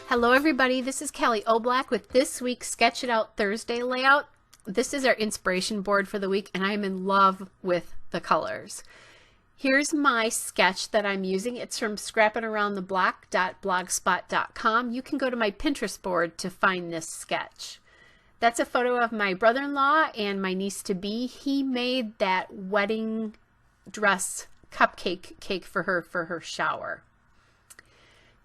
Hello everybody, this is Kelly Oblak with this week's Sketch It Out Thursday layout. This is our inspiration board for the week and I'm in love with the colors. Here's my sketch that I'm using. It's from scrappingaroundtheblock.blogspot.com. You can go to my Pinterest board to find this sketch. That's a photo of my brother-in-law and my niece-to-be. He made that wedding dress cupcake cake for her shower.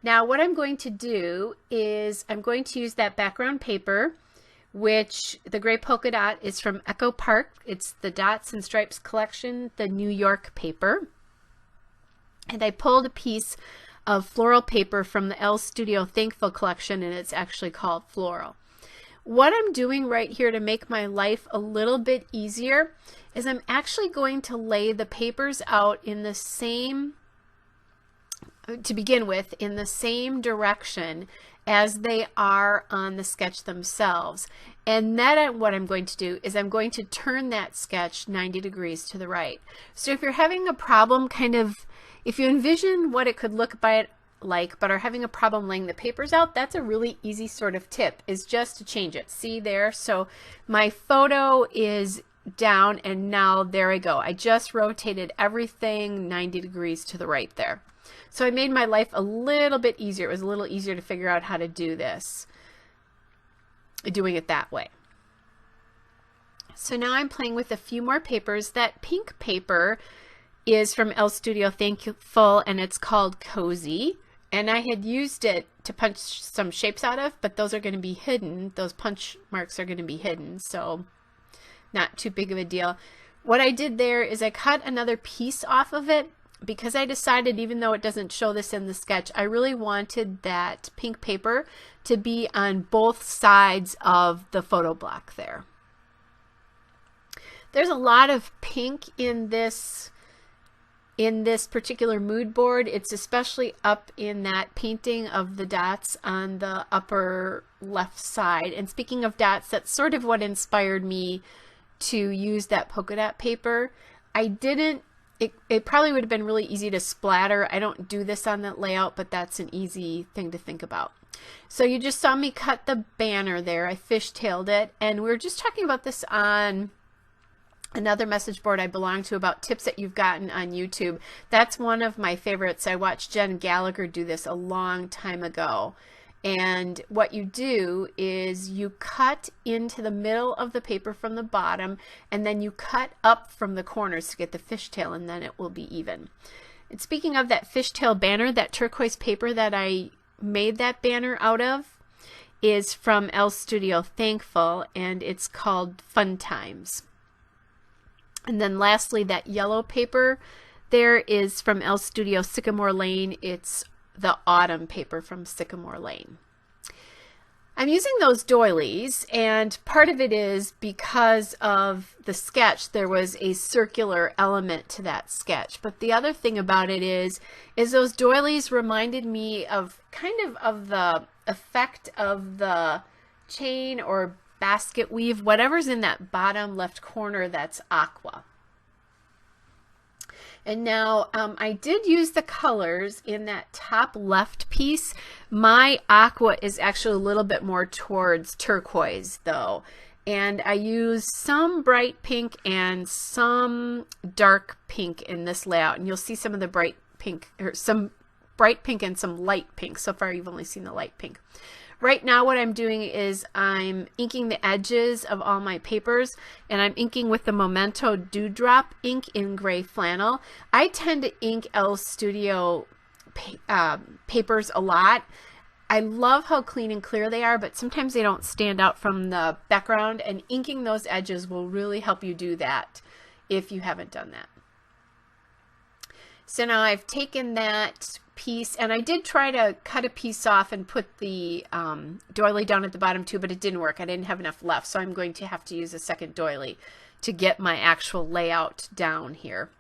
Now what I'm going to do is I'm going to use that background paper, which the gray polka dot is from Echo Park. It's the Dots and Stripes collection, the New York paper. And I pulled a piece of floral paper from the Elle Studio Thankful collection, and it's actually called Floral. What I'm doing right here to make my life a little bit easier is I'm actually going to lay the papers out in the same, to begin with, in the same direction as they are on the sketch themselves. And then what I'm going to do is I'm going to turn that sketch 90 degrees to the right. So if you're having a problem if you envision what it could look like but are having a problem laying the papers out, that's a really easy sort of tip, is just to change it. See there? So my photo is down and now there I go. I just rotated everything 90 degrees to the right there. So I made my life a little bit easier. It was a little easier to figure out how to do this, doing it that way. So now I'm playing with a few more papers. That pink paper is from Elle Studio Thankful and it's called Cozy. And I had used it to punch some shapes out of, but those are going to be hidden. Those punch marks are going to be hidden, so not too big of a deal. What I did there is I cut another piece off of it because I decided, even though it doesn't show this in the sketch, I really wanted that pink paper to be on both sides of the photo block there. There's a lot of pink in this particular mood board. It's especially up in that painting of the dots on the upper left side. And speaking of dots, that's sort of what inspired me to use that polka dot paper. It probably would have been really easy to splatter. I don't do this on that layout, but that's an easy thing to think about. So you just saw me cut the banner there. I fishtailed it, and we were just talking about this on another message board I belong to about tips that you've gotten on YouTube. That's one of my favorites. I watched Jen Gallagher do this a long time ago. And what you do is you cut into the middle of the paper from the bottom, and then you cut up from the corners to get the fishtail, and then it will be even. And speaking of that fishtail banner, that turquoise paper that I made that banner out of is from Elle Studio Thankful, and it's called Fun Times. And then lastly, that yellow paper there is from Elle Studio Sycamore Lane. It's the autumn paper from Sycamore Lane. I'm using those doilies, and part of it is because of the sketch. There was a circular element to that sketch, but the other thing about it is those doilies reminded me of kind of the effect of the chain or basket weave, whatever's in that bottom left corner that's aqua. And now I did use the colors in that top left piece. My aqua is actually a little bit more towards turquoise though. And I used some bright pink and some dark pink in this layout. And you'll see some of the bright pink, or some bright pink and some light pink. So far you've only seen the light pink. Right now what I'm doing is I'm inking the edges of all my papers, and I'm inking with the Memento Dewdrop ink in gray flannel. I tend to ink Elle Studio papers a lot. I love how clean and clear they are, but sometimes they don't stand out from the background, and inking those edges will really help you do that if you haven't done that. So now I've taken that piece, and I did try to cut a piece off and put the doily down at the bottom too, but it didn't work. I didn't have enough left, so I'm going to have to use a second doily to get my actual layout down here.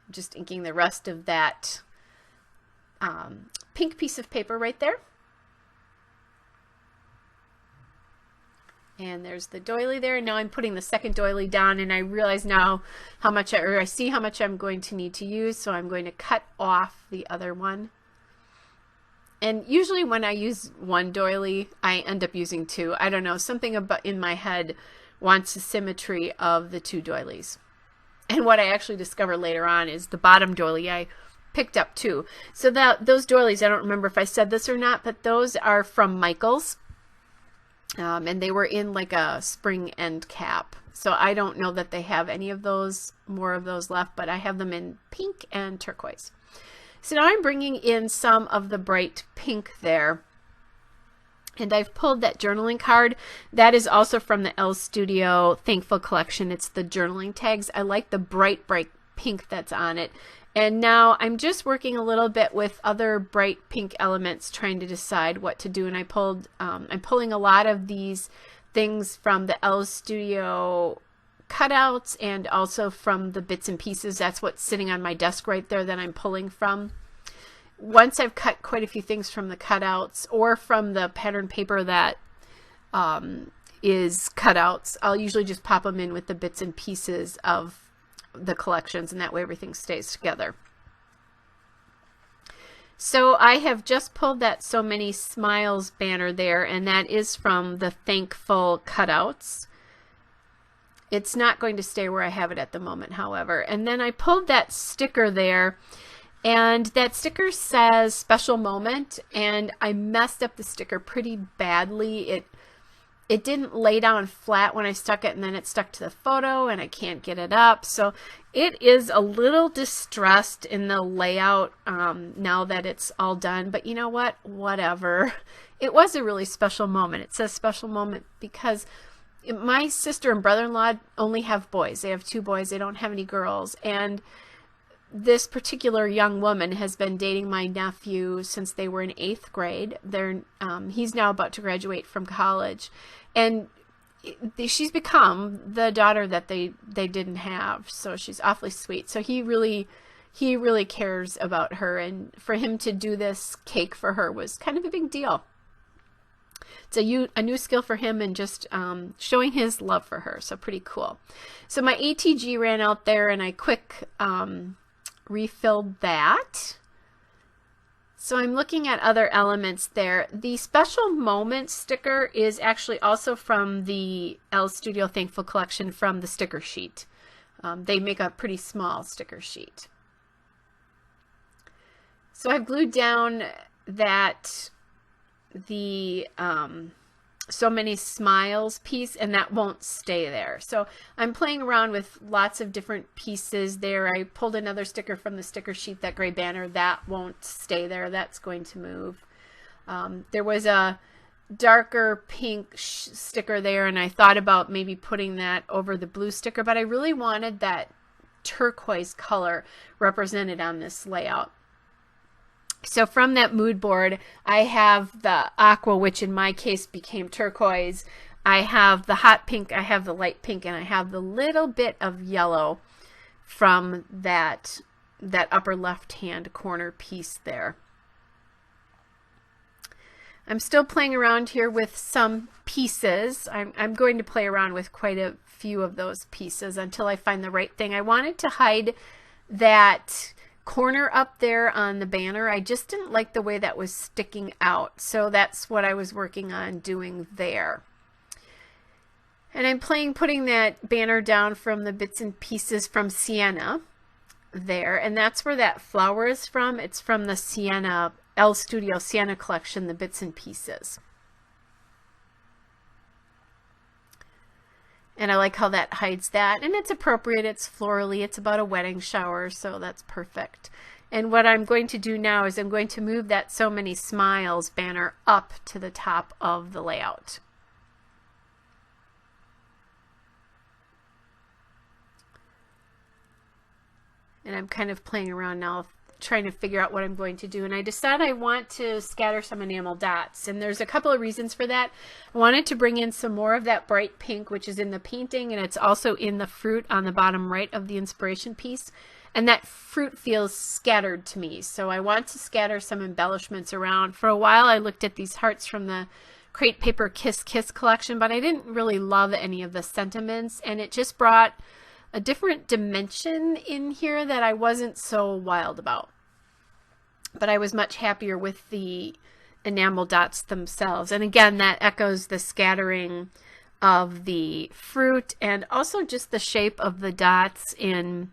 I'm just inking the rest of that pink piece of paper right there. And there's the doily there. And now I'm putting the second doily down, and I realize now how much, I see how much I'm going to need to use. So I'm going to cut off the other one And usually when I use one doily, I end up using two. I don't know, something about in my head wants the symmetry of the two doilies. And what I actually discovered later on is the bottom doily I picked up too. So those doilies, I don't remember if I said this or not, but those are from Michaels. And they were in like a spring end cap. So I don't know that they have any of those, more of those left, but I have them in pink and turquoise. So now I'm bringing in some of the bright pink there. And I've pulled that journaling card. That is also from the Elle Studio Thankful Collection. It's the journaling tags. I like the bright pink that's on it. And now I'm just working a little bit with other bright pink elements, trying to decide what to do. And I'm pulling a lot of these things from the Elle Studio cutouts and also from the bits and pieces. That's what's sitting on my desk right there that I'm pulling from. Once I've cut quite a few things from the cutouts or from the pattern paper that is cutouts, I'll usually just pop them in with the bits and pieces of the collections, and that way everything stays together. So I have just pulled that So Many Smiles banner there, and that is from the Thankful cutouts. It's not going to stay where I have it at the moment, however. And then I pulled that sticker there, and that sticker says Special Moment, and I messed up the sticker pretty badly. It didn't lay down flat when I stuck it, and then it stuck to the photo, and I can't get it up. So it is a little distressed in the layout now that it's all done. But you know what? Whatever. It was a really special moment. It says special moment because my sister and brother-in-law only have boys. They have 2 boys. They don't have any girls. And this particular young woman has been dating my nephew since they were in 8th grade. He's now about to graduate from college, and she's become the daughter that they didn't have. So she's awfully sweet. So he really cares about her, and for him to do this cake for her was kind of a big deal. It's a new skill for him, and just showing his love for her. So pretty cool. So my ATG ran out there, and I quick refilled that. So I'm looking at other elements there. The Special Moment sticker is actually also from the Elle Studio Thankful Collection from the sticker sheet. They make a pretty small sticker sheet. So I've glued down that the So Many Smiles piece, and that won't stay there. So I'm playing around with lots of different pieces there. I pulled another sticker from the sticker sheet, that gray banner. That won't stay there. That's going to move. There was a darker pink sticker there, and I thought about maybe putting that over the blue sticker, but I really wanted that turquoise color represented on this layout. So from that mood board, I have the aqua, which in my case became turquoise. I have the hot pink, I have the light pink, and I have the little bit of yellow from that upper left-hand corner piece there. I'm still playing around here with some pieces. I'm going to play around with quite a few of those pieces until I find the right thing. I wanted to hide that corner up there on the banner. I just didn't like the way that was sticking out. So that's what I was working on doing there. And I'm putting that banner down from the bits and pieces from Sienna there. And that's where that flower is from. It's from the Sienna, Elle Studio Sienna collection, the bits and pieces. And I like how that hides that. And it's appropriate. It's florally. It's about a wedding shower. So that's perfect. And what I'm going to do now is I'm going to move that So Many Smiles banner up to the top of the layout. And I'm kind of playing around now, trying to figure out what I'm going to do. And I decided I want to scatter some enamel dots. And there's a couple of reasons for that. I wanted to bring in some more of that bright pink, which is in the painting, and it's also in the fruit on the bottom right of the inspiration piece. And that fruit feels scattered to me. So I want to scatter some embellishments around. For a while, I looked at these hearts from the Crate Paper Kiss Kiss collection, but I didn't really love any of the sentiments. And it just brought a different dimension in here that I wasn't so wild about. but I was much happier with the enamel dots themselves. And again, that echoes the scattering of the fruit and also just the shape of the dots in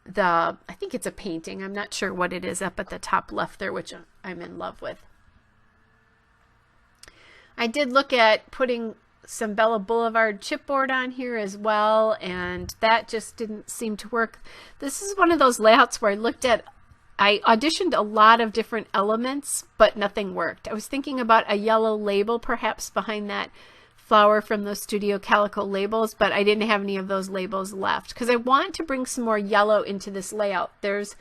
the, I think it's a painting. I'm not sure what it is up at the top left there, which I'm in love with. I did look at putting some Bella Boulevard chipboard on here as well, and that just didn't seem to work. This is one of those layouts where I auditioned a lot of different elements, but nothing worked. I was thinking about a yellow label perhaps behind that flower from those Studio Calico labels, but I didn't have any of those labels left because I want to bring some more yellow into this layout. There's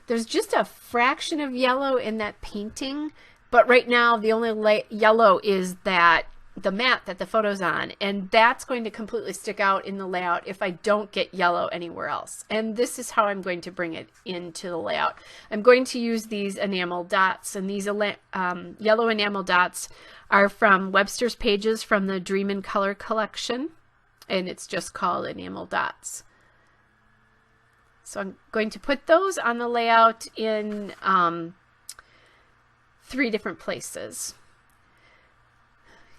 just a fraction of yellow in that painting, but right now the only yellow is the mat that the photo's on, and that's going to completely stick out in the layout if I don't get yellow anywhere else. And this is how I'm going to bring it into the layout. I'm going to use these enamel dots, and these yellow enamel dots are from Webster's Pages from the Dream in Color collection, and it's just called enamel dots. So I'm going to put those on the layout in 3 different places.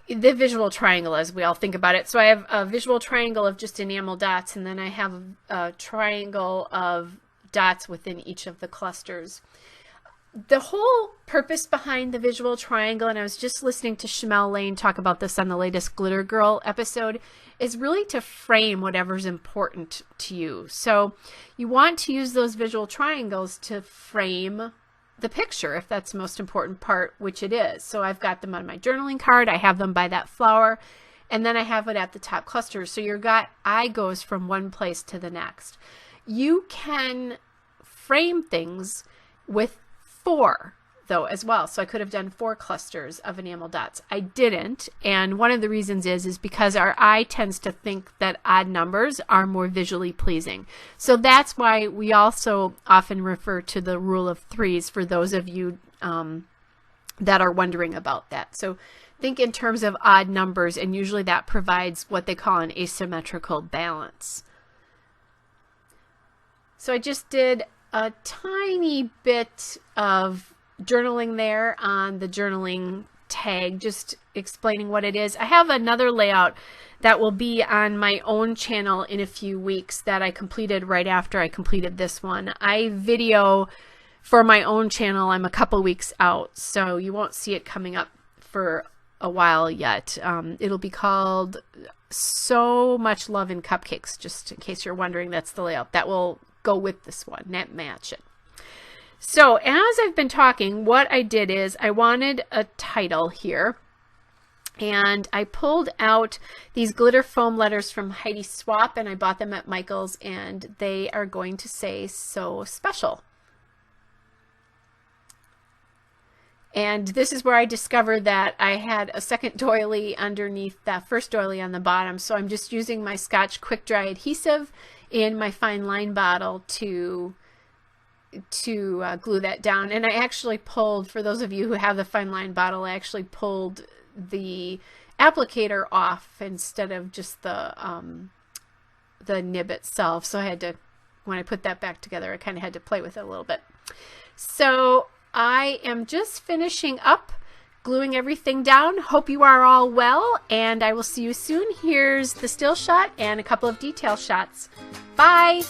The visual triangle, as we all think about it. So I have a visual triangle of just enamel dots, and then I have a triangle of dots within each of the clusters. The whole purpose behind the visual triangle, and I was just listening to Shamel Lane talk about this on the latest Glitter Girl episode, is really to frame whatever's important to you. So you want to use those visual triangles to frame the picture, if that's the most important part, which it is. So I've got them on my journaling card. I have them by that flower, and then I have it at the top cluster. So your eye goes from one place to the next. You can frame things with 4 though as well. So I could have done 4 clusters of enamel dots. I didn't, and one of the reasons is because our eye tends to think that odd numbers are more visually pleasing. So that's why we also often refer to the rule of 3s for those of you that are wondering about that. So think in terms of odd numbers, and usually that provides what they call an asymmetrical balance. So I just did a tiny bit of journaling there on the journaling tag, just explaining what it is. I have another layout that will be on my own channel in a few weeks that I completed right after I completed this one. I video for my own channel. I'm a couple weeks out, so you won't see it coming up for a while yet. It'll be called So Much Love in Cupcakes, just in case you're wondering. That's the layout that will go with this one, match it. So as I've been talking, what I did is I wanted a title here, and I pulled out these glitter foam letters from Heidi Swap, and I bought them at Michael's, and they are going to say "So Special." And this is where I discovered that I had a second doily underneath that first doily on the bottom. So I'm just using my Scotch Quick Dry adhesive in my fine line bottle to glue that down. And I actually pulled, for those of you who have the fine line bottle, I actually pulled the applicator off instead of just the nib itself. So I had to, when I put that back together, I kind of had to play with it a little bit. So I am just finishing up gluing everything down. Hope you are all well, and I will see you soon. Here's the still shot and a couple of detail shots. Bye!